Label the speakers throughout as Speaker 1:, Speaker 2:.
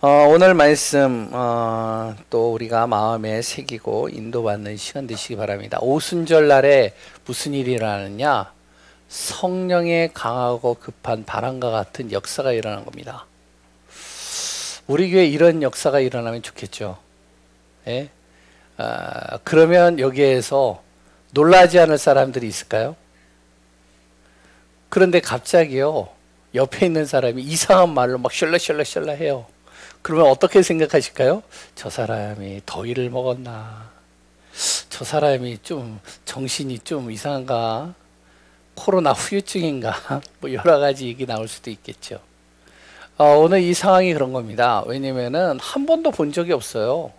Speaker 1: 오늘 말씀 또 우리가 마음에 새기고 인도받는 시간 되시기 바랍니다. 오순절 날에 무슨 일이 일어나느냐? 성령의 강하고 급한 바람과 같은 역사가 일어나는 겁니다. 우리 교회에 이런 역사가 일어나면 좋겠죠. 예? 그러면 여기에서 놀라지 않을 사람들이 있을까요? 그런데 갑자기요, 옆에 있는 사람이 이상한 말로 막 셜라셜라셜라 해요. 그러면 어떻게 생각하실까요? 저 사람이 더위를 먹었나? 저 사람이 좀 정신이 좀 이상한가? 코로나 후유증인가? 뭐 여러 가지 얘기 나올 수도 있겠죠. 오늘 이 상황이 그런 겁니다. 왜냐면은 한 번도 본 적이 없어요.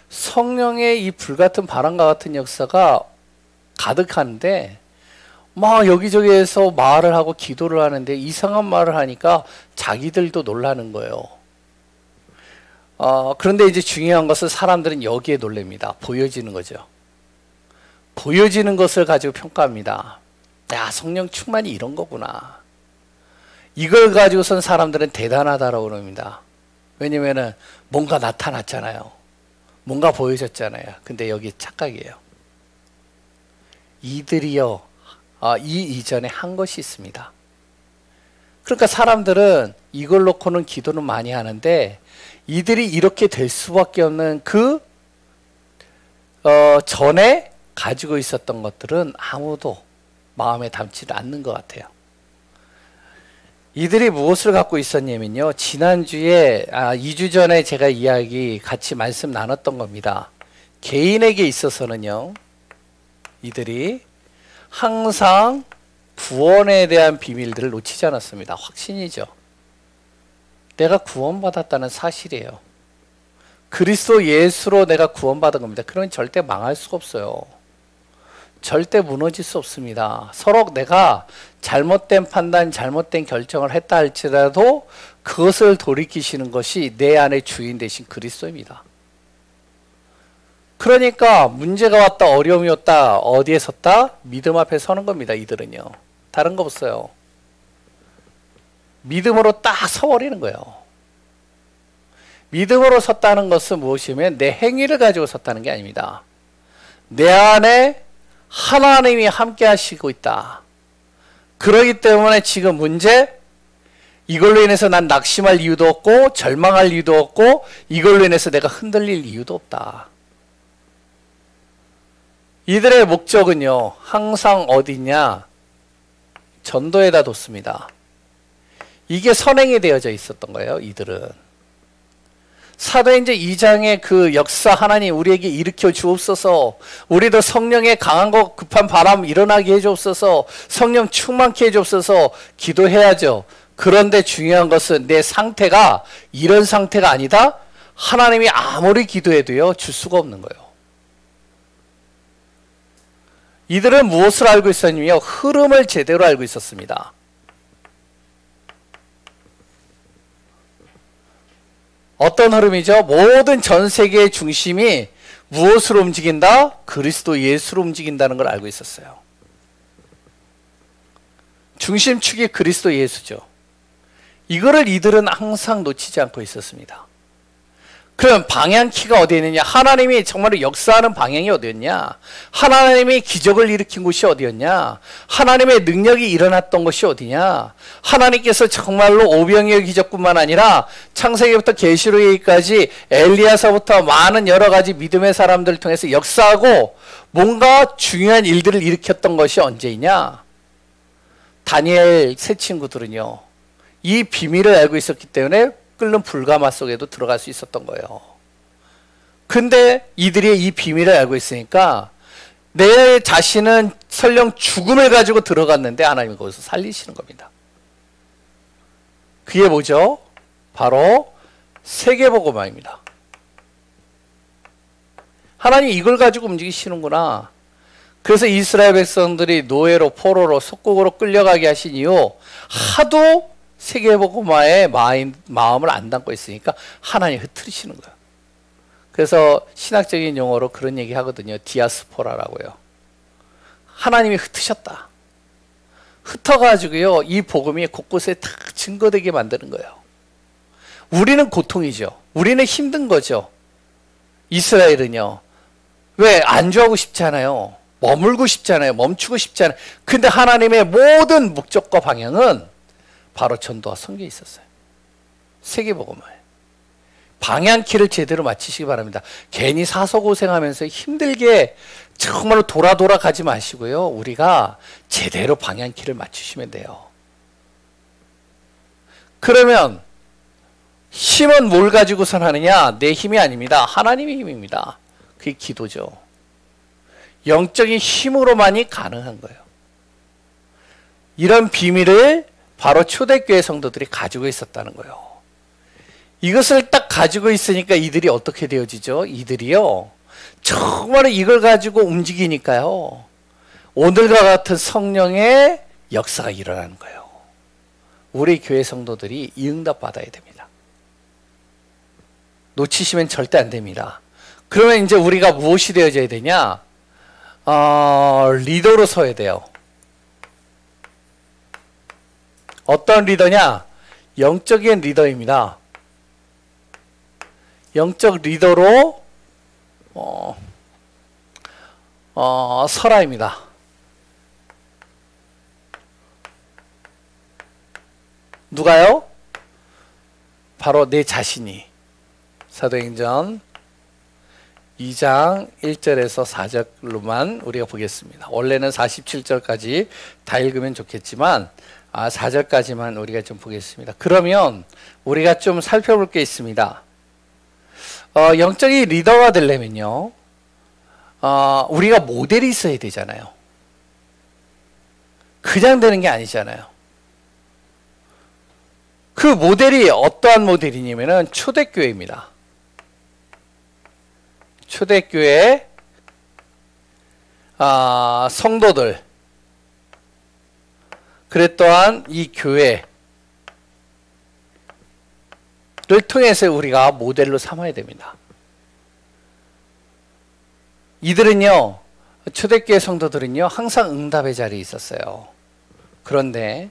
Speaker 1: 성령의 이 불같은 바람과 같은 역사가 가득한데 막 여기저기에서 말을 하고 기도를 하는데 이상한 말을 하니까 자기들도 놀라는 거예요. 그런데 이제 중요한 것은 사람들은 여기에 놀랍니다. 보여지는 거죠. 보여지는 것을 가지고 평가합니다. 야, 성령 충만이 이런 거구나. 이걸 가지고선 사람들은 대단하다라고 그럽니다. 왜냐면은 뭔가 나타났잖아요. 뭔가 보여졌잖아요. 근데 여기 착각이에요. 이들이요, 이 이전에 한 것이 있습니다. 그러니까 사람들은 이걸 놓고는 기도는 많이 하는데 이들이 이렇게 될 수밖에 없는 그 전에 가지고 있었던 것들은 아무도 마음에 담지를 않는 것 같아요. 이들이 무엇을 갖고 있었냐면요, 지난주에 2주 전에 제가 이야기 같이 말씀 나눴던 겁니다. 개인에게 있어서는요, 이들이 항상 구원에 대한 비밀들을 놓치지 않았습니다. 확신이죠. 내가 구원받았다는 사실이에요. 그리스도 예수로 내가 구원받은 겁니다. 그러면 절대 망할 수가 없어요. 절대 무너질 수 없습니다. 서로 내가 잘못된 판단, 잘못된 결정을 했다 할지라도 그것을 돌이키시는 것이 내 안에 주인 되신 그리스도입니다. 그러니까 문제가 왔다, 어려움이 왔다, 어디에 섰다? 믿음 앞에 서는 겁니다. 이들은요. 다른 거 없어요. 믿음으로 딱 서버리는 거예요. 믿음으로 섰다는 것은 무엇이면 내 행위를 가지고 섰다는 게 아닙니다. 내 안에 하나님이 함께 하시고 있다. 그러기 때문에 지금 문제, 이걸로 인해서 난 낙심할 이유도 없고 절망할 이유도 없고 이걸로 인해서 내가 흔들릴 이유도 없다. 이들의 목적은요, 항상 어디냐? 전도에다 뒀습니다. 이게 선행이 되어져 있었던 거예요. 이들은 사도행전 2장의 그 역사, 하나님 우리에게 일으켜 주옵소서, 우리도 성령의 강한 것 급한 바람 일어나게 해주옵소서, 성령 충만케 해주옵소서 기도해야죠. 그런데 중요한 것은 내 상태가 이런 상태가 아니다. 하나님이 아무리 기도해도요 줄 수가 없는 거예요. 이들은 무엇을 알고 있었냐면요, 흐름을 제대로 알고 있었습니다. 어떤 흐름이죠? 모든 전 세계의 중심이 무엇으로 움직인다? 그리스도 예수로 움직인다는 걸 알고 있었어요. 중심축이 그리스도 예수죠. 이거를 이들은 항상 놓치지 않고 있었습니다. 그럼 방향키가 어디에 있느냐? 하나님이 정말로 역사하는 방향이 어디였냐? 하나님이 기적을 일으킨 곳이 어디였냐? 하나님의 능력이 일어났던 것이 어디냐? 하나님께서 정말로 오병이어 기적뿐만 아니라 창세기부터 계시록까지 엘리야서부터 많은 여러 가지 믿음의 사람들을 통해서 역사하고 뭔가 중요한 일들을 일으켰던 것이 언제이냐? 다니엘 세 친구들은요, 이 비밀을 알고 있었기 때문에 끓는 불가마 속에도 들어갈 수 있었던 거예요. 근데 이들이 이 비밀을 알고 있으니까 내 자신은 설령 죽음을 가지고 들어갔는데 하나님이 거기서 살리시는 겁니다. 그게 뭐죠? 바로 세계복음화입니다. 하나님이 이걸 가지고 움직이시는구나. 그래서 이스라엘 백성들이 노예로, 포로로, 속국으로 끌려가게 하신 이유, 하도 세계복음화에 마음을 안 담고 있으니까 하나님이 흐트리시는 거예요. 그래서 신학적인 용어로 그런 얘기 하거든요. 디아스포라라고요. 하나님이 흩으셨다. 흩어가지고요, 이 복음이 곳곳에 다 증거되게 만드는 거예요. 우리는 고통이죠. 우리는 힘든 거죠. 이스라엘은요. 왜? 안주하고 싶지 않아요. 머물고 싶지 않아요. 멈추고 싶지 않아요. 근데 하나님의 모든 목적과 방향은 바로 전도와 선교에 있었어요. 세계복음을. 방향키를 제대로 맞추시기 바랍니다. 괜히 사서고생하면서 힘들게 정말로 돌아 가지 마시고요. 우리가 제대로 방향키를 맞추시면 돼요. 그러면 힘은 뭘 가지고선 하느냐? 내 힘이 아닙니다. 하나님의 힘입니다. 그게 기도죠. 영적인 힘으로만이 가능한 거예요. 이런 비밀을 바로 초대교회 성도들이 가지고 있었다는 거예요. 이것을 딱 가지고 있으니까 이들이 어떻게 되어지죠? 이들이요. 정말 이걸 가지고 움직이니까요. 오늘과 같은 성령의 역사가 일어나는 거예요. 우리 교회 성도들이 이 응답 받아야 됩니다. 놓치시면 절대 안 됩니다. 그러면 이제 우리가 무엇이 되어져야 되냐? 리더로 서야 돼요. 어떤 리더냐? 영적인 리더입니다. 영적 리더로 설아입니다. 누가요? 바로 내 자신이. 사도행전 2장 1절에서 4절로만 우리가 보겠습니다. 원래는 47절까지 다 읽으면 좋겠지만 4절까지만 우리가 좀 보겠습니다. 그러면 우리가 좀 살펴볼 게 있습니다. 영적인 리더가 되려면요, 우리가 모델이 있어야 되잖아요. 그냥 되는 게 아니잖아요. 그 모델이 어떠한 모델이냐면은 초대교회입니다. 초대교회 성도들, 그래 또한 이 교회를 통해서 우리가 모델로 삼아야 됩니다. 이들은요, 초대교회 성도들은요 항상 응답의 자리에 있었어요. 그런데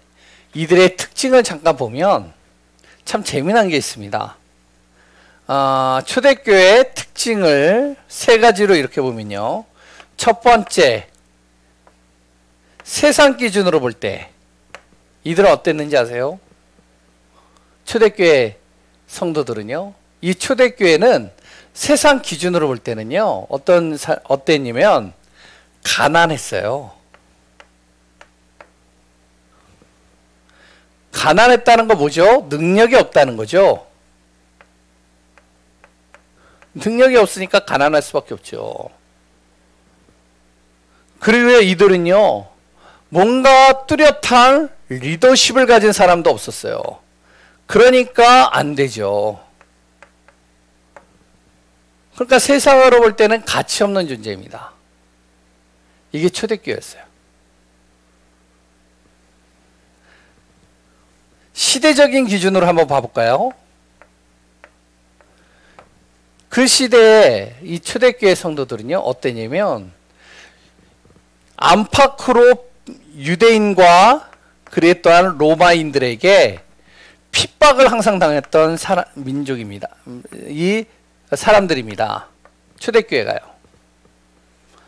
Speaker 1: 이들의 특징을 잠깐 보면 참 재미난 게 있습니다. 초대교회의 특징을 세 가지로 이렇게 보면요, 첫 번째, 세상 기준으로 볼 때 이들은 어땠는지 아세요? 초대교회 성도들은요, 이 초대교회는 세상 기준으로 볼 때는요 어땠냐면 가난했어요. 가난했다는 거 뭐죠? 능력이 없다는 거죠. 능력이 없으니까 가난할 수밖에 없죠. 그리고 이들은요, 뭔가 뚜렷한 리더십을 가진 사람도 없었어요. 그러니까 안 되죠. 그러니까 세상으로 볼 때는 가치 없는 존재입니다. 이게 초대교회였어요. 시대적인 기준으로 한번 봐볼까요? 그 시대에 이 초대교회 성도들은요 어땠냐면, 안팎으로 유대인과 그리고 또한 로마인들에게 핍박을 항상 당했던 민족입니다. 이 사람들입니다. 초대교회가요.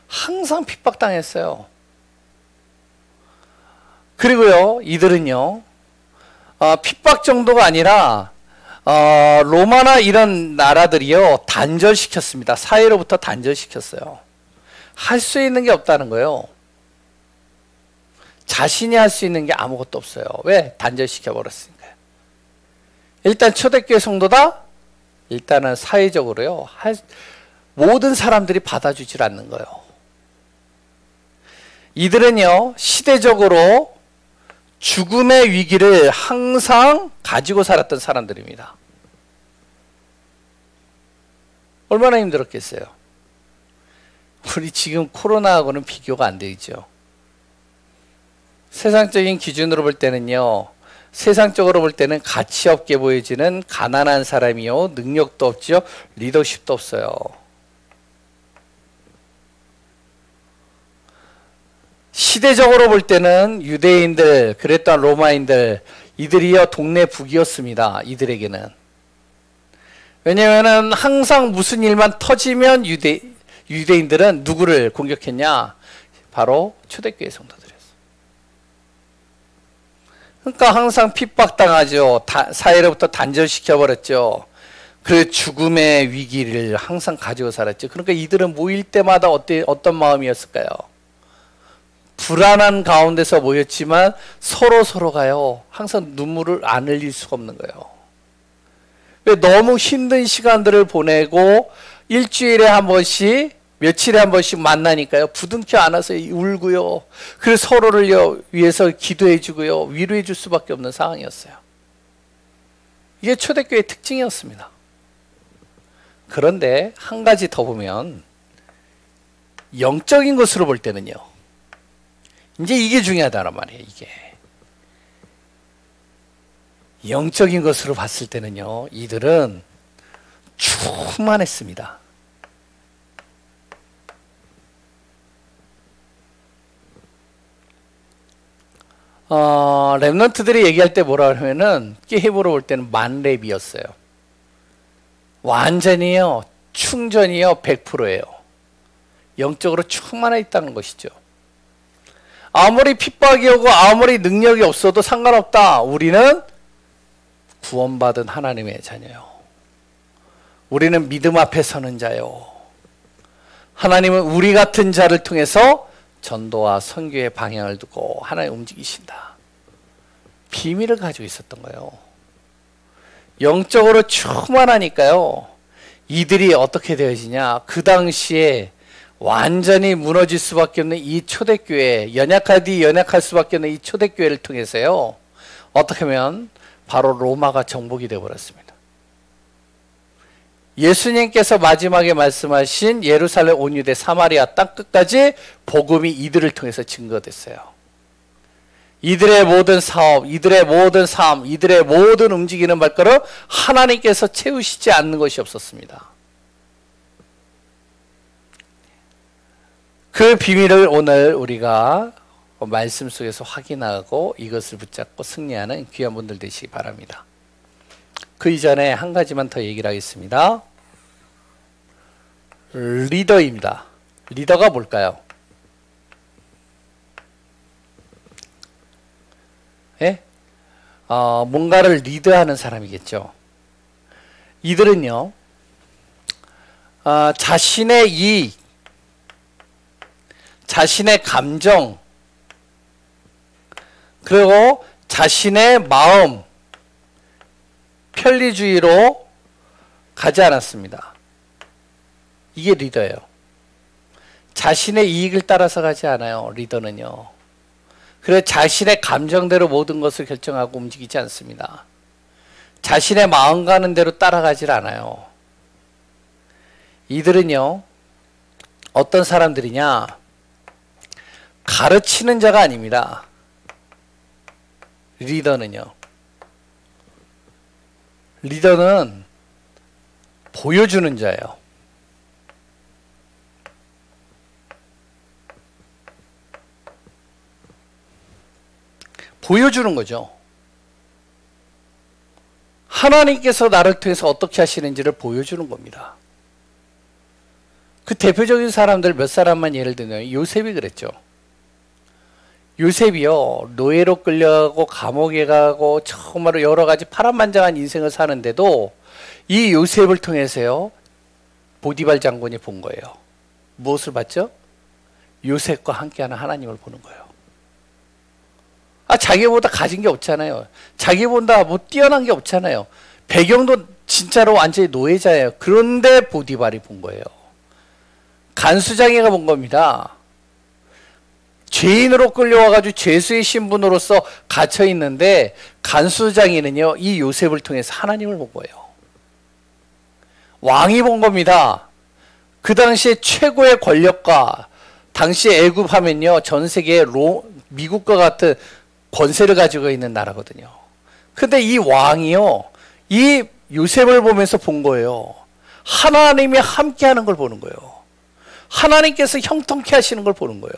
Speaker 1: 항상 핍박당했어요. 그리고요, 이들은요, 핍박 정도가 아니라, 로마나 이런 나라들이요, 단절시켰습니다. 사회로부터 단절시켰어요. 할 수 있는 게 없다는 거예요. 자신이 할 수 있는 게 아무것도 없어요. 왜? 단절시켜버렸으니까요. 일단 초대교회 성도다? 일단은 사회적으로요, 모든 사람들이 받아주질 않는 거예요. 이들은요, 시대적으로 죽음의 위기를 항상 가지고 살았던 사람들입니다. 얼마나 힘들었겠어요? 우리 지금 코로나하고는 비교가 안 되죠. 세상적인 기준으로 볼 때는요, 세상적으로 볼 때는 가치 없게 보여지는 가난한 사람이요, 능력도 없죠, 리더십도 없어요. 시대적으로 볼 때는 유대인들, 그랬던 로마인들, 이들이요 동네 북이었습니다. 이들에게는. 왜냐면은 항상 무슨 일만 터지면 유대인들은 누구를 공격했냐? 바로 초대교회 성도들이었어. 그러니까 항상 핍박당하죠. 사회로부터 단절시켜버렸죠. 그 죽음의 위기를 항상 가지고 살았죠. 그러니까 이들은 모일 때마다 어떤 마음이었을까요? 불안한 가운데서 모였지만 서로가요. 항상 눈물을 안 흘릴 수가 없는 거예요. 왜? 너무 힘든 시간들을 보내고 일주일에 한 번씩, 며칠에 한 번씩 만나니까요. 부둥켜 안아서 울고요. 그래서 서로를 위해서 기도해 주고요. 위로해 줄 수밖에 없는 상황이었어요. 이게 초대교회의 특징이었습니다. 그런데 한 가지 더 보면 영적인 것으로 볼 때는요. 이제 이게 중요하다는 말이에요. 이게. 영적인 것으로 봤을 때는요. 이들은 충만했습니다. 랩런트들이 얘기할 때 뭐라 그러면은 히브리어로 볼 때는 만렙이었어요. 완전히요. 충전이요. 100%예요. 영적으로 충만해 있다는 것이죠. 아무리 핍박이 오고 아무리 능력이 없어도 상관없다. 우리는 구원받은 하나님의 자녀요. 우리는 믿음 앞에 서는 자요. 하나님은 우리 같은 자를 통해서 전도와 선교의 방향을 두고 하나님 움직이신다. 비밀을 가지고 있었던 거예요. 영적으로 충만하니까요. 이들이 어떻게 되어지냐. 그 당시에 완전히 무너질 수밖에 없는 이 초대교회, 연약하디 연약할 수밖에 없는 이 초대교회를 통해서요. 어떻게 하면 바로 로마가 정복이 되어버렸습니다. 예수님께서 마지막에 말씀하신 예루살렘 온 유대 사마리아 땅 끝까지 복음이 이들을 통해서 증거됐어요. 이들의 모든 사업, 이들의 모든 삶, 이들의 모든 움직이는 발걸음 하나님께서 채우시지 않는 것이 없었습니다. 그 비밀을 오늘 우리가 말씀 속에서 확인하고 이것을 붙잡고 승리하는 귀한 분들 되시기 바랍니다. 그 이전에 한 가지만 더 얘기를 하겠습니다. 리더입니다. 리더가 뭘까요? 예? 뭔가를 리드하는 사람이겠죠. 이들은요, 자신의 이익, 자신의 감정, 그리고 자신의 마음, 편리주의로 가지 않았습니다. 이게 리더예요. 자신의 이익을 따라서 가지 않아요. 리더는요. 그래서 자신의 감정대로 모든 것을 결정하고 움직이지 않습니다. 자신의 마음 가는 대로 따라가질 않아요. 이들은요. 어떤 사람들이냐. 가르치는 자가 아닙니다. 리더는요. 리더는 보여주는 자예요. 보여주는 거죠. 하나님께서 나를 통해서 어떻게 하시는지를 보여주는 겁니다. 그 대표적인 사람들 몇 사람만 예를 들면 요셉이 그랬죠. 요셉이요. 노예로 끌려가고 감옥에 가고 정말로 여러 가지 파란만장한 인생을 사는데도 이 요셉을 통해서요. 보디발 장군이 본 거예요. 무엇을 봤죠? 요셉과 함께하는 하나님을 보는 거예요. 자기보다 가진 게 없잖아요. 자기보다 뭐 뛰어난 게 없잖아요. 배경도 진짜로 완전히 노예자예요. 그런데 보디발이 본 거예요. 간수장애가 본 겁니다. 죄인으로 끌려와가지고 죄수의 신분으로서 갇혀 있는데 간수장애는요. 이 요셉을 통해서 하나님을 본 거예요. 왕이 본 겁니다. 그 당시에 최고의 권력과 당시 애굽 하면요. 전 세계에 미국과 같은 권세를 가지고 있는 나라거든요. 근데 이 왕이요. 이 요셉을 보면서 본 거예요. 하나님이 함께하는 걸 보는 거예요. 하나님께서 형통케 하시는 걸 보는 거예요.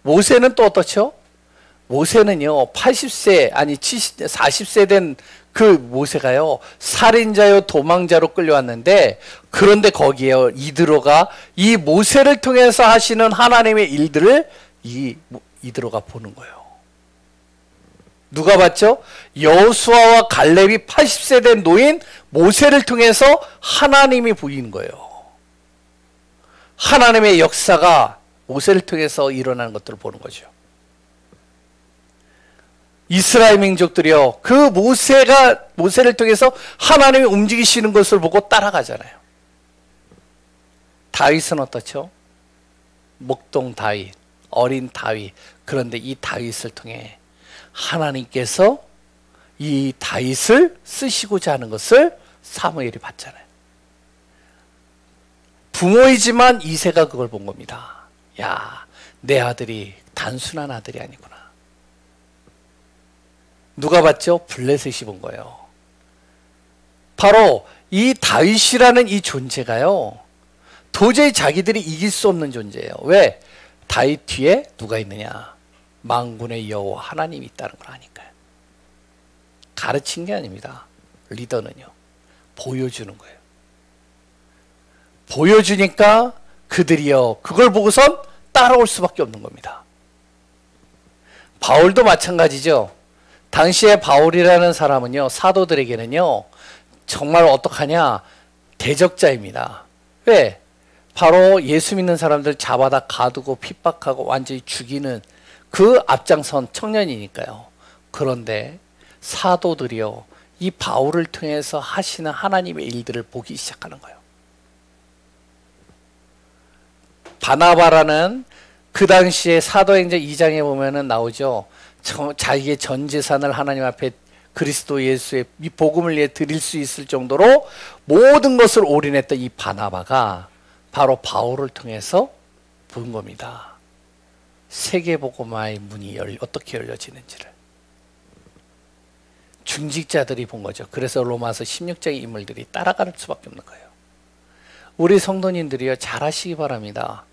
Speaker 1: 모세는 또 어떻죠? 모세는요. 80세 아니 40세 된 그 모세가요, 살인자요 도망자로 끌려왔는데, 그런데 거기에 이드로가 이 모세를 통해서 하시는 하나님의 일들을 이드로가 보는 거예요. 누가 봤죠? 여호수아와 갈렙이 80세 된 노인 모세를 통해서 하나님이 보이는 거예요. 하나님의 역사가 모세를 통해서 일어나는 것들을 보는 거죠. 이스라엘 민족들이요, 그 모세를 통해서 하나님이 움직이시는 것을 보고 따라가잖아요. 다윗은 어떻죠? 목동 다윗, 어린 다윗. 그런데 이 다윗을 통해 하나님께서 이 다윗을 쓰시고자 하는 것을 사무엘이 봤잖아요. 부모이지만 이새가 그걸 본 겁니다. 야, 내 아들이 단순한 아들이 아니구나. 누가 봤죠? 블레셋이 본 거예요. 바로 이 다윗이라는 이 존재가요, 도저히 자기들이 이길 수 없는 존재예요. 왜? 다윗 뒤에 누가 있느냐? 만군의 여호와 하나님이 있다는 걸 아니까요. 가르친 게 아닙니다. 리더는요, 보여주는 거예요. 보여주니까 그들이요, 그걸 보고선 따라올 수밖에 없는 겁니다. 바울도 마찬가지죠. 당시에 바울이라는 사람은요, 사도들에게는요, 정말 어떡하냐, 대적자입니다. 왜? 바로 예수 믿는 사람들 잡아다 가두고 핍박하고 완전히 죽이는 그 앞장선 청년이니까요. 그런데 사도들이요, 이 바울을 통해서 하시는 하나님의 일들을 보기 시작하는 거예요. 바나바라는 그 당시에 사도행전 2장에 보면은 나오죠. 자기의 전 재산을 하나님 앞에 그리스도 예수의 이 복음을 위해 드릴 수 있을 정도로 모든 것을 올인했던 이 바나바가 바로 바울을 통해서 본 겁니다. 세계복음화의 문이 어떻게 열려지는지를. 중직자들이 본 거죠. 그래서 로마서 16장의 인물들이 따라갈 수밖에 없는 거예요. 우리 성도님들이요, 잘 하시기 바랍니다.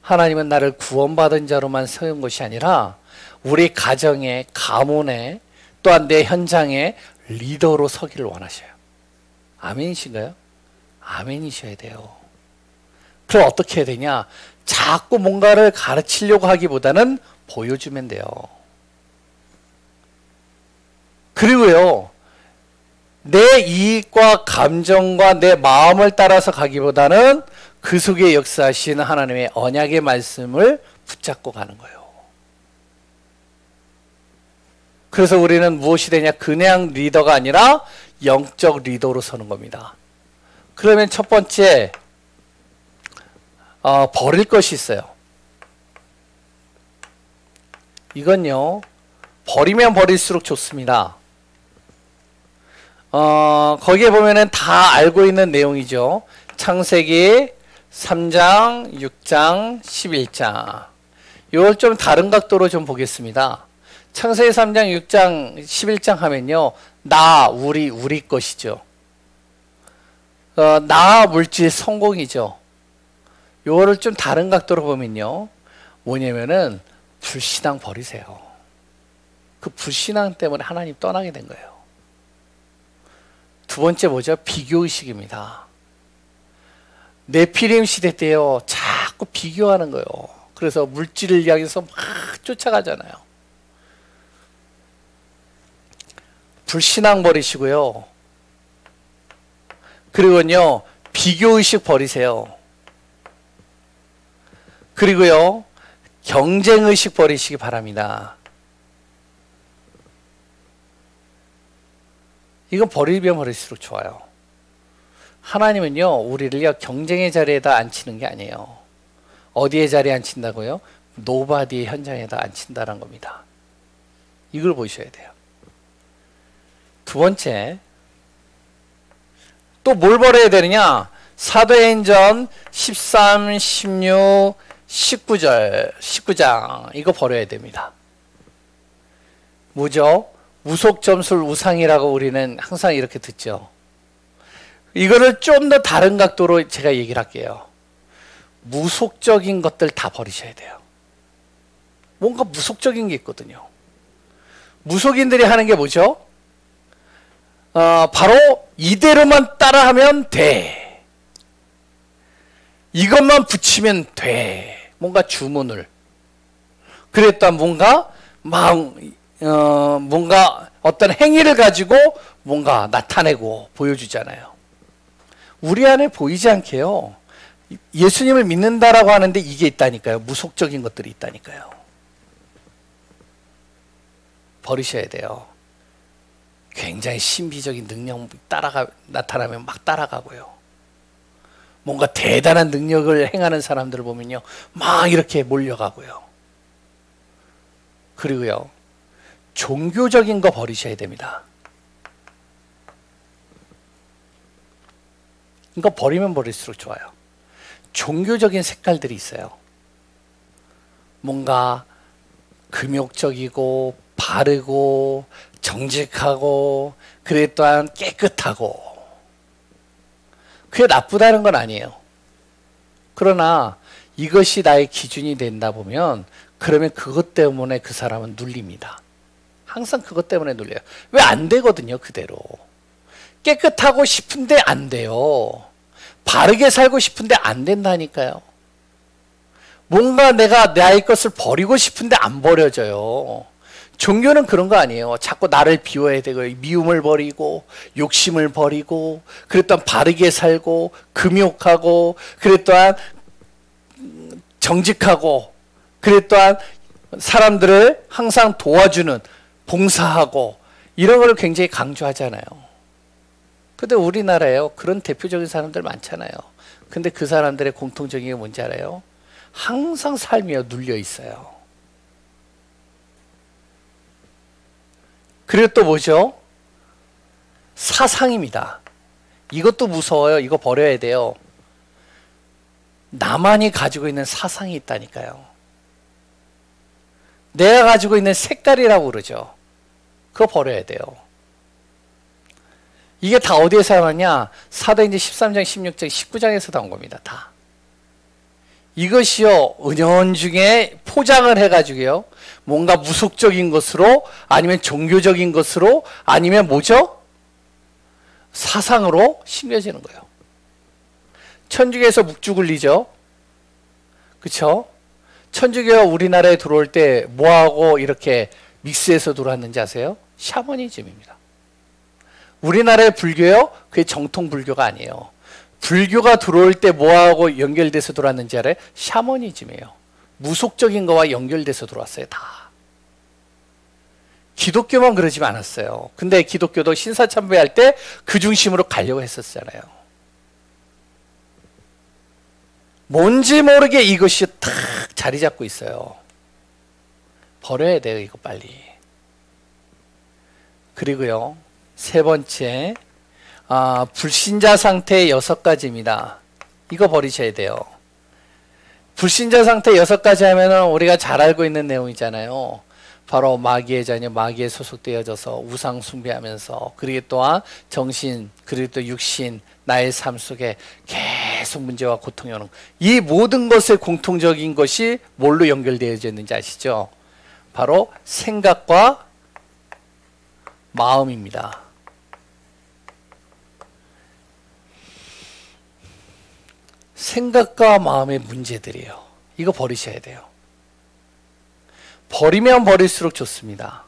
Speaker 1: 하나님은 나를 구원받은 자로만 세운 것이 아니라 우리 가정에, 가문에, 또한 내 현장에 리더로 서기를 원하셔요. 아멘이신가요? 아멘이셔야 돼요. 그럼 어떻게 해야 되냐? 자꾸 뭔가를 가르치려고 하기보다는 보여주면 돼요. 그리고요, 내 이익과 감정과 내 마음을 따라서 가기보다는 그 속에 역사하시는 하나님의 언약의 말씀을 붙잡고 가는 거예요. 그래서 우리는 무엇이 되냐? 그냥 리더가 아니라 영적 리더로 서는 겁니다. 그러면 첫 번째, 버릴 것이 있어요. 이건요, 버리면 버릴수록 좋습니다. 거기에 보면은 다 알고 있는 내용이죠. 창세기 3장, 6장, 11장. 이걸 좀 다른 각도로 좀 보겠습니다. 창세기 3장, 6장, 11장 하면요, 나, 우리 것이죠. 나 물질 성공이죠. 요거를 좀 다른 각도로 보면요, 뭐냐면은 불신앙 버리세요. 그 불신앙 때문에 하나님 떠나게 된 거예요. 두 번째 뭐죠? 비교의식입니다. 네피림 시대 때요, 자꾸 비교하는 거예요. 그래서 물질을 향해서 막 쫓아가잖아요. 불신앙 버리시고요. 그리고요, 비교의식 버리세요. 그리고요, 경쟁의식 버리시기 바랍니다. 이거 버리면 버릴수록 좋아요. 하나님은요, 우리를요, 경쟁의 자리에다 앉히는 게 아니에요. 어디에 자리에 앉힌다고요? 노바디의 현장에다 앉힌다는 겁니다. 이걸 보셔야 돼요. 두 번째, 또 뭘 버려야 되느냐? 사도행전 13, 16, 19장 이거 버려야 됩니다. 뭐죠? 우속점술 우상이라고 우리는 항상 이렇게 듣죠. 이거를 좀 더 다른 각도로 제가 얘기를 할게요. 무속적인 것들 다 버리셔야 돼요. 뭔가 무속적인 게 있거든요. 무속인들이 하는 게 뭐죠? 바로 이대로만 따라하면 돼. 이것만 붙이면 돼. 뭔가 주문을. 그랬다 뭔가 뭔가 어떤 행위를 가지고 뭔가 나타내고 보여주잖아요. 우리 안에 보이지 않게요. 예수님을 믿는다라고 하는데 이게 있다니까요. 무속적인 것들이 있다니까요. 버리셔야 돼요. 굉장히 신비적인 능력 나타나면 막 따라가고요. 뭔가 대단한 능력을 행하는 사람들을 보면요. 막 이렇게 몰려가고요. 그리고요. 종교적인 거 버리셔야 됩니다. 이거 버리면 버릴수록 좋아요. 종교적인 색깔들이 있어요. 뭔가 금욕적이고 바르고 정직하고 그래 또한 깨끗하고 그게 나쁘다는 건 아니에요. 그러나 이것이 나의 기준이 된다 보면 그러면 그것 때문에 그 사람은 눌립니다. 항상 그것 때문에 눌려요. 왜 안 되거든요, 그대로. 깨끗하고 싶은데 안 돼요. 바르게 살고 싶은데 안 된다니까요. 뭔가 내가 나의 것을 버리고 싶은데 안 버려져요. 종교는 그런 거 아니에요. 자꾸 나를 비워야 되고 미움을 버리고 욕심을 버리고 그랬더니 바르게 살고 금욕하고 그랬더니 정직하고 그랬더니 사람들을 항상 도와주는 봉사하고 이런 걸 굉장히 강조하잖아요. 근데 우리나라에요. 그런 대표적인 사람들 많잖아요. 근데 그 사람들의 공통적인 게 뭔지 알아요? 항상 삶이 눌려 있어요. 그리고 또 뭐죠? 사상입니다. 이것도 무서워요. 이거 버려야 돼요. 나만이 가지고 있는 사상이 있다니까요. 내가 가지고 있는 색깔이라고 그러죠. 그거 버려야 돼요. 이게 다 어디에서 나왔냐? 사도행전 13장, 16장, 19장에서 나온 겁니다. 다. 이것이요, 은연중에 포장을 해가지고요, 뭔가 무속적인 것으로, 아니면 종교적인 것으로, 아니면 뭐죠? 사상으로 심겨지는 거예요. 천주교에서 묵주 굴리죠? 그쵸? 천주교가 우리나라에 들어올 때 뭐하고 이렇게 믹스해서 들어왔는지 아세요? 샤머니즘입니다. 우리나라의 불교요? 그게 정통 불교가 아니에요. 불교가 들어올 때 뭐하고 연결돼서 들어왔는지 알아요? 샤머니즘이에요. 무속적인 거와 연결돼서 들어왔어요. 다. 기독교만 그러지 않았어요. 근데 기독교도 신사참배할 때 그 중심으로 가려고 했었잖아요. 뭔지 모르게 이것이 탁 자리 잡고 있어요. 버려야 돼요. 이거 빨리. 그리고요. 세 번째, 불신자 상태의 6가지입니다. 이거 버리셔야 돼요. 불신자 상태 6가지 하면은 우리가 잘 알고 있는 내용이잖아요. 바로 마귀의 자녀, 마귀에 소속되어져서 우상 숭배하면서, 그리고 또한 정신, 그리고 또 육신, 나의 삶 속에 계속 문제와 고통이 오는, 이 모든 것의 공통적인 것이 뭘로 연결되어져 있는지 아시죠? 바로 생각과 마음입니다. 생각과 마음의 문제들이에요. 이거 버리셔야 돼요. 버리면 버릴수록 좋습니다.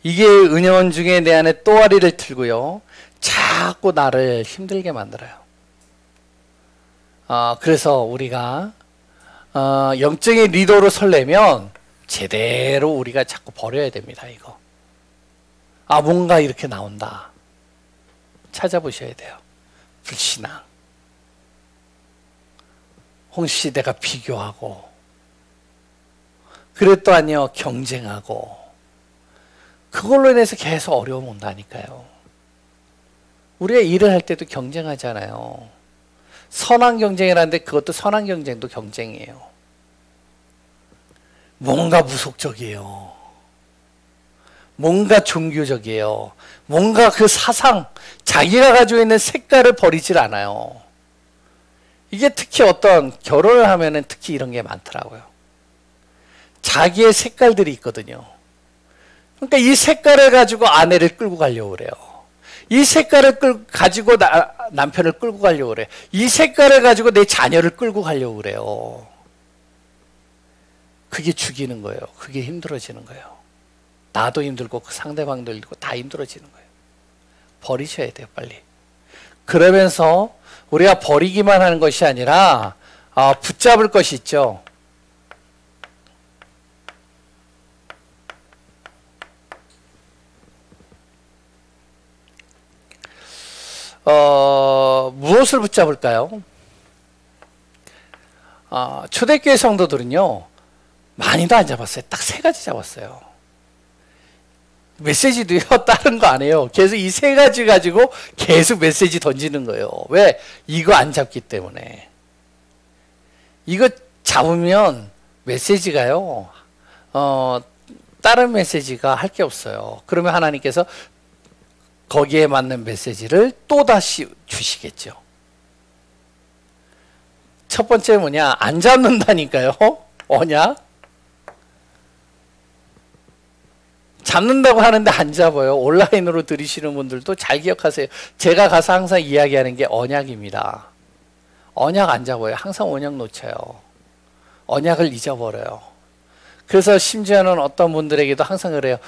Speaker 1: 이게 은연중에 내 안에 또아리를 틀고요. 자꾸 나를 힘들게 만들어요. 그래서 우리가 영적인 리더로 설려면 제대로 우리가 자꾸 버려야 됩니다. 이거. 뭔가 이렇게 나온다. 찾아보셔야 돼요. 불신앙. 혹시 내가 비교하고, 그랬도 아니요, 경쟁하고, 그걸로 인해서 계속 어려움 온다니까요. 우리가 일을 할 때도 경쟁하잖아요. 선한 경쟁이라는데 그것도 선한 경쟁도 경쟁이에요. 뭔가 무속적이에요. 뭔가 종교적이에요. 뭔가 그 사상, 자기가 가지고 있는 색깔을 버리질 않아요. 이게 특히 어떤 결혼을 하면은 특히 이런 게 많더라고요. 자기의 색깔들이 있거든요. 그러니까 이 색깔을 가지고 아내를 끌고 가려고 그래요. 이 색깔을 가지고 남편을 끌고 가려고 그래요. 이 색깔을 가지고 내 자녀를 끌고 가려고 그래요. 그게 죽이는 거예요. 그게 힘들어지는 거예요. 나도 힘들고 그 상대방도 힘들고 다 힘들어지는 거예요. 버리셔야 돼요, 빨리. 그러면서 우리가 버리기만 하는 것이 아니라 붙잡을 것이 있죠. 무엇을 붙잡을까요? 초대교회 성도들은요, 많이도 안 잡았어요. 딱 3가지 잡았어요. 메시지도요, 다른 거 안 해요. 계속 이 3가지 가지고 계속 메시지 던지는 거예요. 왜? 이거 안 잡기 때문에. 이거 잡으면 메시지가요, 다른 메시지가 할 게 없어요. 그러면 하나님께서 거기에 맞는 메시지를 또다시 주시겠죠. 첫 번째 뭐냐? 안 잡는다니까요. 언약. 잡는다고 하는데 안 잡아요. 온라인으로 들으시는 분들도 잘 기억하세요. 제가 가서 항상 이야기하는 게 언약입니다. 언약 안 잡아요. 항상 언약 놓쳐요. 언약을 잊어버려요. 그래서 심지어는 어떤 분들에게도 항상 그래요.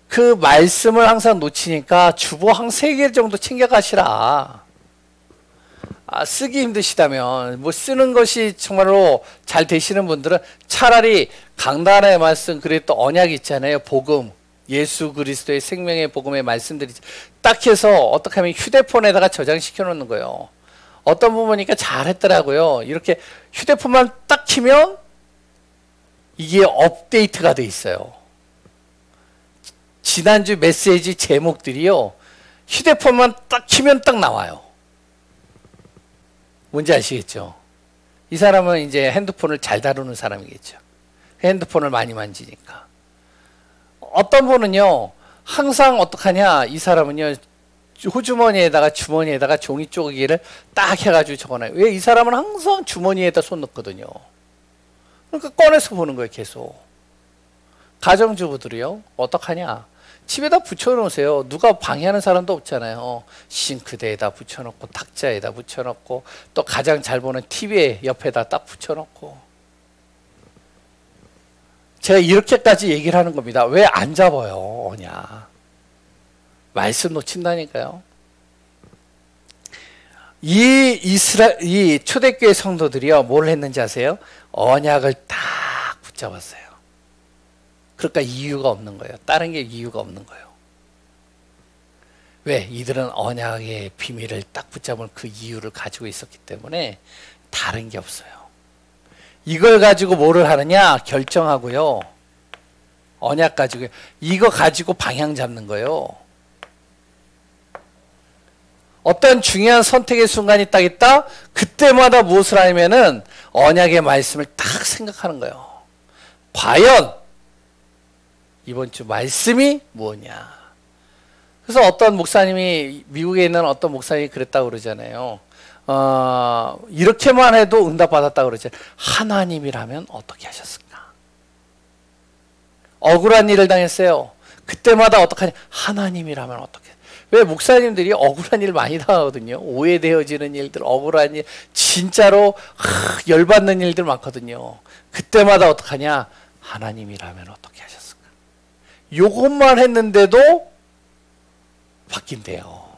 Speaker 1: 그 말씀을 항상 놓치니까 주보 한 3개 정도 챙겨가시라. 쓰기 힘드시다면, 뭐 쓰는 것이 정말로 잘 되시는 분들은 차라리 강단의 말씀, 그리고 또 언약 있잖아요. 복음. 예수 그리스도의 생명의 복음의 말씀들이 딱 해서 어떻게 하면 휴대폰에다가 저장시켜 놓는 거예요. 어떤 분 보니까 잘했더라고요. 이렇게 휴대폰만 딱 키면 이게 업데이트가 돼 있어요. 지난주 메시지 제목들이요, 휴대폰만 딱 키면 딱 나와요. 뭔지 아시겠죠? 이 사람은 이제 핸드폰을 잘 다루는 사람이겠죠. 핸드폰을 많이 만지니까. 어떤 분은요, 항상 어떡하냐, 이 사람은요, 호주머니에다가 주머니에다가 종이 쪼개기를 딱 해가지고 적어놔요. 왜? 이 사람은 항상 주머니에다 손 넣거든요. 그러니까 꺼내서 보는 거예요, 계속. 가정주부들이요, 어떡하냐, 집에다 붙여놓으세요. 누가 방해하는 사람도 없잖아요. 싱크대에다 붙여놓고, 탁자에다 붙여놓고, 또 가장 잘 보는 TV에 옆에다 딱 붙여놓고. 제가 이렇게까지 얘기를 하는 겁니다. 왜 안 잡아요, 언약? 말씀 놓친다니까요. 이 초대교회 성도들이요, 뭘 했는지 아세요? 언약을 딱 붙잡았어요. 그러니까 이유가 없는 거예요. 다른 게 이유가 없는 거예요. 왜? 이들은 언약의 비밀을 딱 붙잡은 그 이유를 가지고 있었기 때문에 다른 게 없어요. 이걸 가지고 뭐를 하느냐? 결정하고요. 언약 가지고, 이거 가지고 방향 잡는 거예요. 어떤 중요한 선택의 순간이 딱 있다? 그때마다 무엇을 하냐면은 언약의 말씀을 딱 생각하는 거예요. 과연 이번 주 말씀이 무엇이냐? 그래서 어떤 목사님이, 미국에 있는 어떤 목사님이 그랬다고 그러잖아요. 이렇게만 해도 응답받았다고 그러잖아요. 하나님이라면 어떻게 하셨을까? 억울한 일을 당했어요. 그때마다 어떡하냐? 하나님이라면 어떻게? 왜? 목사님들이 억울한 일 많이 당하거든요. 오해되어지는 일들, 억울한 일, 진짜로 열받는 일들 많거든요. 그때마다 어떡하냐? 하나님이라면 어떻게 하셨을까? 요것만 했는데도 바뀐대요.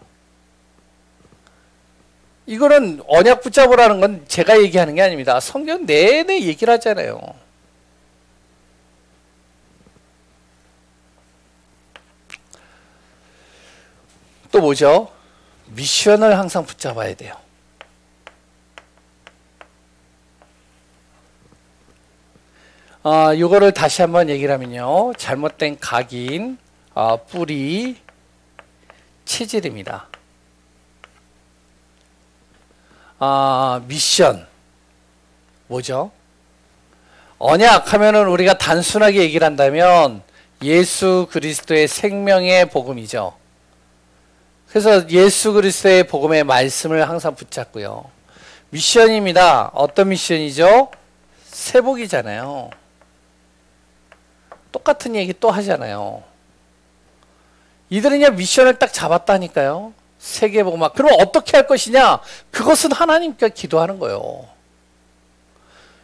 Speaker 1: 이거는 언약 붙잡으라는 건 제가 얘기하는 게 아닙니다. 성경 내내 얘기를 하잖아요. 또 뭐죠? 미션을 항상 붙잡아야 돼요. 이거를 다시 한번 얘기를 하면요, 잘못된 각인, 뿌리, 체질입니다. 미션 뭐죠? 언약 하면은 우리가 단순하게 얘기를 한다면 예수 그리스도의 생명의 복음이죠. 그래서 예수 그리스도의 복음의 말씀을 항상 붙잡고요. 미션입니다. 어떤 미션이죠? 세복이잖아요. 똑같은 얘기 또 하잖아요. 이들은 그냥 미션을 딱 잡았다니까요. 세계복음화. 그럼 어떻게 할 것이냐? 그것은 하나님께 기도하는 거예요.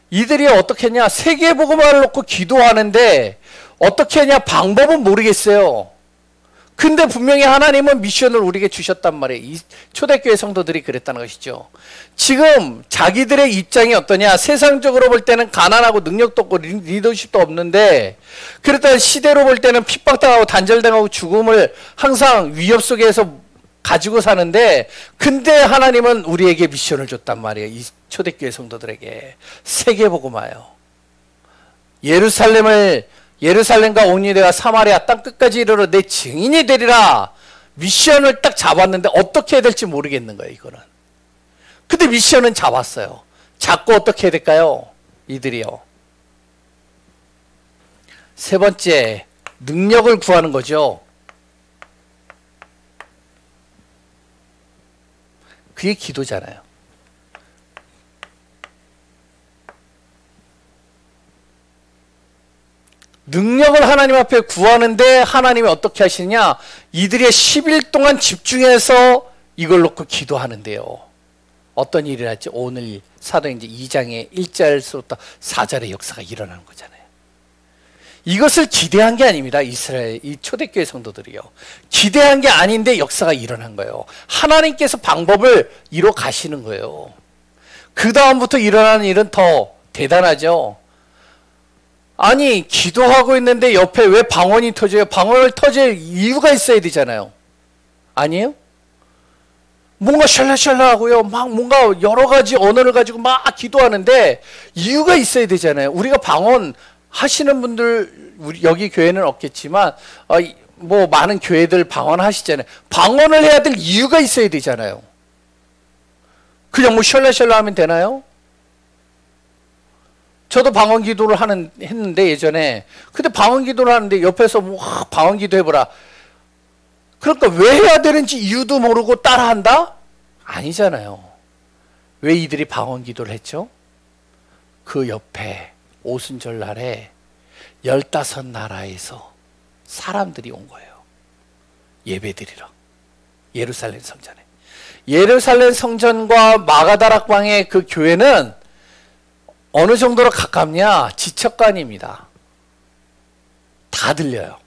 Speaker 1: 이들이 어떻게 했냐? 세계복음화를 놓고 기도하는데 어떻게 하냐? 방법은 모르겠어요. 근데 분명히 하나님은 미션을 우리에게 주셨단 말이에요. 이 초대교회 성도들이 그랬다는 것이죠. 지금 자기들의 입장이 어떠냐? 세상적으로 볼 때는 가난하고 능력도 없고 리더십도 없는데, 그랬던 시대로 볼 때는 핍박당하고 단절당하고 죽음을 항상 위협 속에서 가지고 사는데, 근데 하나님은 우리에게 미션을 줬단 말이에요. 이 초대교회 성도들에게. 세계복음화요. 예루살렘과 온 유대와 사마리아 땅 끝까지 이르러 내 증인이 되리라. 미션을 딱 잡았는데 어떻게 해야 될지 모르겠는 거예요, 이거는. 근데 미션은 잡았어요. 잡고 어떻게 해야 될까요? 이들이요. 세 번째, 능력을 구하는 거죠. 그게 기도잖아요. 능력을 하나님 앞에 구하는데 하나님이 어떻게 하시느냐? 이들의 10일 동안 집중해서 이걸 놓고 기도하는데요. 어떤 일이 날지 오늘 사도행전 2장의 1절부터 4절의 역사가 일어나는 거잖아요. 이것을 기대한 게 아닙니다. 이스라엘 이 초대교회 성도들이요. 기대한 게 아닌데 역사가 일어난 거예요. 하나님께서 방법을 이뤄 가시는 거예요. 그 다음부터 일어나는 일은 더 대단하죠. 아니, 기도하고 있는데 옆에 왜 방언이 터져요? 방언을 터질 이유가 있어야 되잖아요. 아니에요? 뭔가 샬라샬라하고요. 막 뭔가 여러 가지 언어를 가지고 막 기도하는데 이유가 있어야 되잖아요. 우리가 방언 하시는 분들, 우리 여기 교회는 없겠지만 뭐 많은 교회들 방언 하시잖아요. 방언을 해야 될 이유가 있어야 되잖아요. 그냥 뭐 샬라샬라 하면 되나요? 저도 방언 기도를 했는데 예전에. 근데 방언 기도를 하는데 옆에서 뭐 방언 기도 해보라. 그러니까 왜 해야 되는지 이유도 모르고 따라한다? 아니잖아요. 왜 이들이 방언 기도를 했죠? 그 옆에 오순절 날에 15나라에서 사람들이 온 거예요. 예배드리러. 예루살렘 성전에. 예루살렘 성전과 마가다락방의 그 교회는 어느 정도로 가깝냐? 지척간입니다. 다 들려요.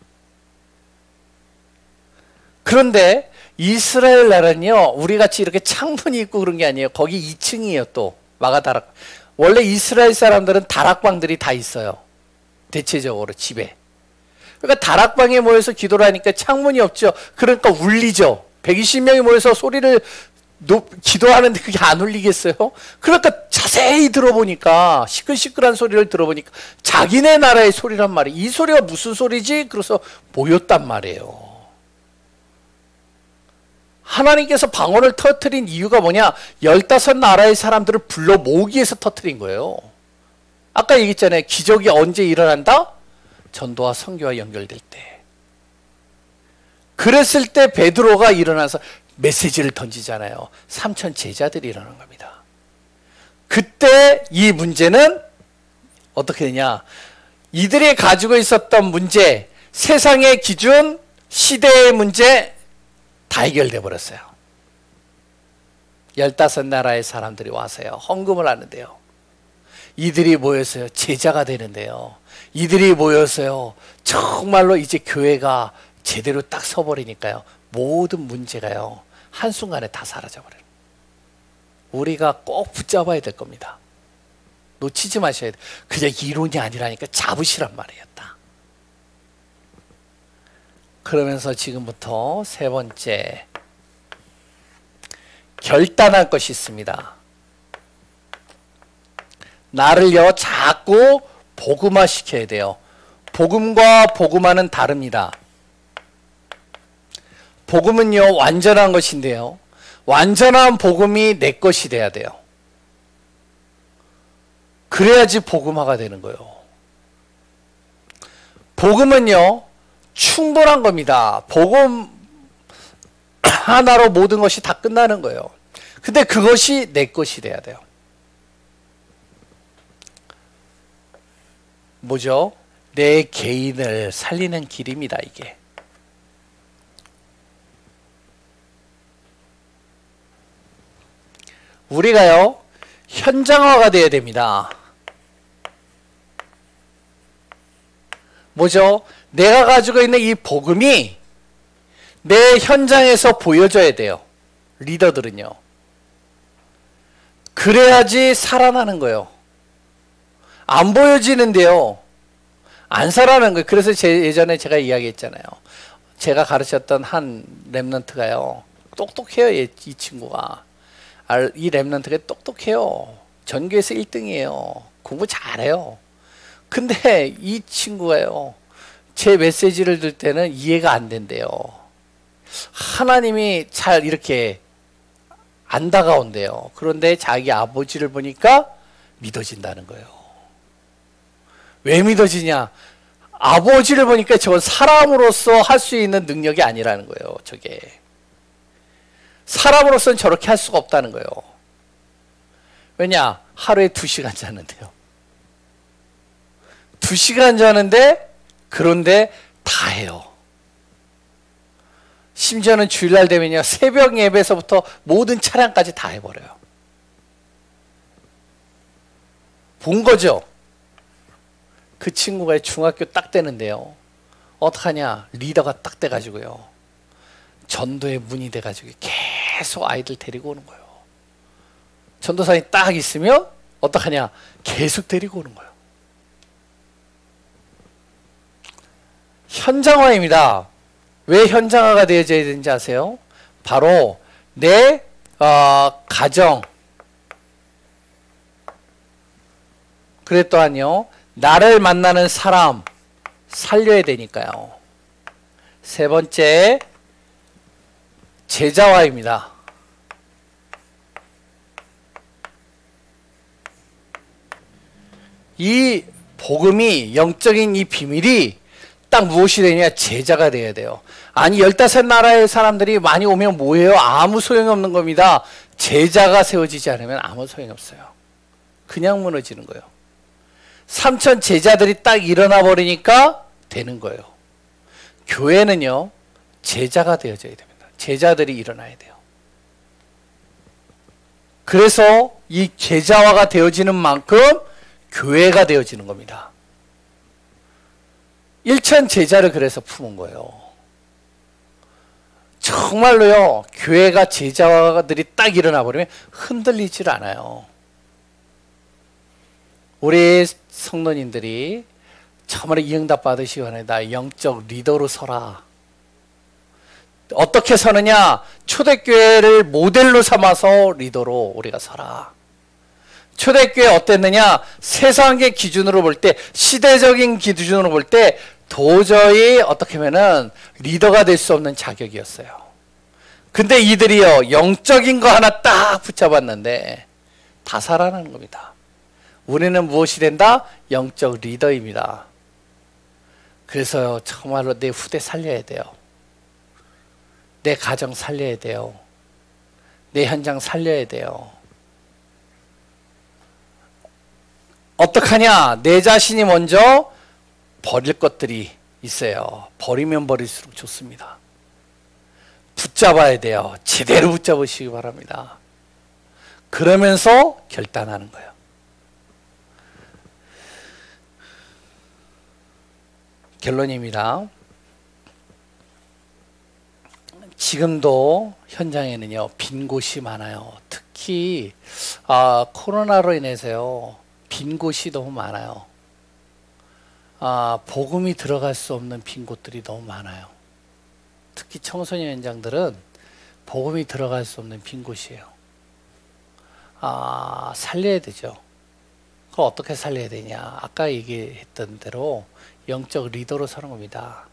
Speaker 1: 그런데 이스라엘 나라는요, 우리 같이 이렇게 창문이 있고 그런 게 아니에요. 거기 2층이에요, 또. 마가다락. 원래 이스라엘 사람들은 다락방들이 다 있어요. 대체적으로 집에. 그러니까 다락방에 모여서 기도를 하니까 창문이 없죠. 그러니까 울리죠. 120명이 모여서 소리를 기도하는데 그게 안 울리겠어요? 그러니까 자세히 들어보니까, 시끌시끌한 소리를 들어보니까 자기네 나라의 소리란 말이에요. 이 소리가 무슨 소리지? 그래서 모였단 말이에요. 하나님께서 방언을 터뜨린 이유가 뭐냐? 15나라의 사람들을 불러 모으기 위해서 터뜨린 거예요. 아까 얘기했잖아요. 기적이 언제 일어난다? 전도와 선교와 연결될 때. 그랬을 때 베드로가 일어나서 메시지를 던지잖아요. 3천 제자들이 일어난 겁니다. 그때 이 문제는 어떻게 되냐? 이들이 가지고 있었던 문제, 세상의 기준, 시대의 문제 다 해결돼 버렸어요. 15나라의 사람들이 와서요. 헌금을 하는데요. 이들이 모여서요. 제자가 되는데요. 이들이 모여서요. 정말로 이제 교회가 제대로 딱 서버리니까요. 모든 문제가요. 한순간에 다 사라져버려요. 우리가 꼭 붙잡아야 될 겁니다. 놓치지 마셔야 돼요. 그냥 이론이 아니라니까 잡으시란 말이에요. 딱. 그러면서 지금부터 세 번째, 결단할 것이 있습니다. 나를요 자꾸 복음화 시켜야 돼요. 복음과 복음화는 다릅니다. 복음은요 완전한 것인데요, 완전한 복음이 내 것이 돼야 돼요. 그래야지 복음화가 되는 거예요. 복음은요 충분한 겁니다. 복음 하나로 모든 것이 다 끝나는 거예요. 근데 그것이 내 것이 돼야 돼요. 뭐죠? 내 개인을 살리는 길입니다, 이게. 우리가요, 현장화가 되어야 됩니다. 뭐죠? 내가 가지고 있는 이 복음이 내 현장에서 보여져야 돼요. 리더들은요. 그래야지 살아나는 거예요. 안 보여지는데요. 안 살아나는 거예요. 그래서 예전에 제가 이야기했잖아요. 제가 가르쳤던 한 랩런트가요. 똑똑해요. 이 친구가. 이 랩런트가 똑똑해요. 전교에서 1등이에요. 공부 잘해요. 근데 이 친구가요. 제 메시지를 들 때는 이해가 안 된대요. 하나님이 잘 이렇게 안 다가온대요. 그런데 자기 아버지를 보니까 믿어진다는 거예요. 왜 믿어지냐? 아버지를 보니까 저건 사람으로서 할 수 있는 능력이 아니라는 거예요. 저게. 사람으로서는 저렇게 할 수가 없다는 거예요. 왜냐? 하루에 2시간 자는데요. 2시간 자는데 그런데 다 해요. 심지어는 주일날 되면요. 새벽 예배에서부터 모든 차량까지 다 해버려요. 본 거죠? 그 친구가 중학교 딱 되는데요. 어떡하냐? 리더가 딱 돼가지고요. 전도의 문이 돼가지고 계속 아이들 데리고 오는 거예요. 전도사님 딱 있으면 어떡하냐? 계속 데리고 오는 거예요. 현장화입니다. 왜 현장화가 되어져야 되는지 아세요? 바로 내 가정, 그래 또한요 나를 만나는 사람 살려야 되니까요. 세 번째, 제자화입니다. 이 복음이, 영적인 이 비밀이 딱 무엇이 되냐? 제자가 돼야 돼요. 아니 15나라의 사람들이 많이 오면 뭐예요? 아무 소용이 없는 겁니다. 제자가 세워지지 않으면 아무 소용이 없어요. 그냥 무너지는 거예요. 3천 제자들이 딱 일어나 버리니까 되는 거예요. 교회는요, 제자가 되어져야 됩니다. 제자들이 일어나야 돼요. 그래서 이 제자화가 되어지는 만큼 교회가 되어지는 겁니다. 1천 제자를 그래서 품은 거예요. 정말로요, 교회가 제자들이 딱 일어나 버리면 흔들리질 않아요. 우리 성도님들이 정말 이 응답 받으시기 바랍니다. 영적 리더로 서라. 어떻게 서느냐? 초대교회를 모델로 삼아서 리더로 우리가 서라. 초대교회 어땠느냐? 세상의 기준으로 볼 때, 시대적인 기준으로 볼 때 도저히 어떻게 하면은 리더가 될 수 없는 자격이었어요. 근데 이들이요, 영적인 거 하나 딱 붙잡았는데 다 살아나는 겁니다. 우리는 무엇이 된다? 영적 리더입니다. 그래서 정말로 내 후대 살려야 돼요. 내 가정 살려야 돼요. 내 현장 살려야 돼요. 어떡하냐? 내 자신이 먼저 버릴 것들이 있어요. 버리면 버릴수록 좋습니다. 붙잡아야 돼요. 제대로 붙잡으시기 바랍니다. 그러면서 결단하는 거예요. 결론입니다. 지금도 현장에는요, 빈 곳이 많아요. 특히 코로나로 인해서요, 빈 곳이 너무 많아요. 복음이 들어갈 수 없는 빈 곳들이 너무 많아요. 특히 청소년 현장들은 복음이 들어갈 수 없는 빈 곳이에요. 살려야 되죠. 그걸 어떻게 살려야 되냐? 아까 얘기했던 대로 영적 리더로 서는 겁니다.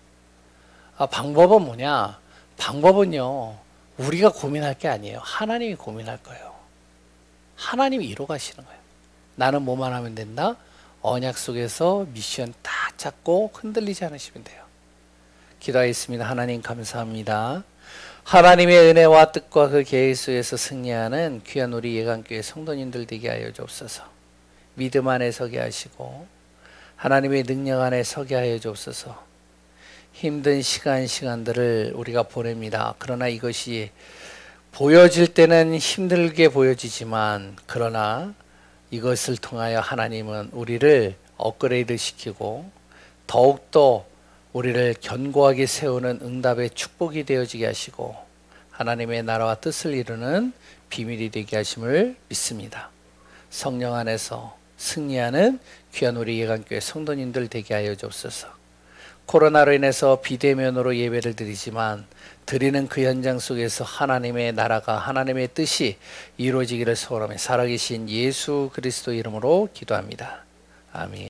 Speaker 1: 방법은 뭐냐? 방법은요, 우리가 고민할 게 아니에요. 하나님이 고민할 거예요. 하나님이 이뤄가시는 거예요. 나는 뭐만 하면 된다? 언약 속에서 미션 딱 잡고 흔들리지 않으시면 돼요. 기도하겠습니다. 하나님 감사합니다. 하나님의 은혜와 뜻과 그 계획 속에서 승리하는 귀한 우리 예강교회 성도님들 되게 하여 주옵소서. 믿음 안에 서게 하시고 하나님의 능력 안에 서게 하여 주옵소서. 힘든 시간들을 우리가 보냅니다. 그러나 이것이 보여질 때는 힘들게 보여지지만, 그러나 이것을 통하여 하나님은 우리를 업그레이드 시키고 더욱더 우리를 견고하게 세우는 응답의 축복이 되어지게 하시고 하나님의 나라와 뜻을 이루는 비밀이 되게 하심을 믿습니다. 성령 안에서 승리하는 귀한 우리 예강교회 성도님들 되게 하여 주옵소서. 코로나로 인해서 비대면으로 예배를 드리지만 드리는 그 현장 속에서 하나님의 나라가, 하나님의 뜻이 이루어지기를 소원하며 살아계신 예수 그리스도 이름으로 기도합니다. 아멘.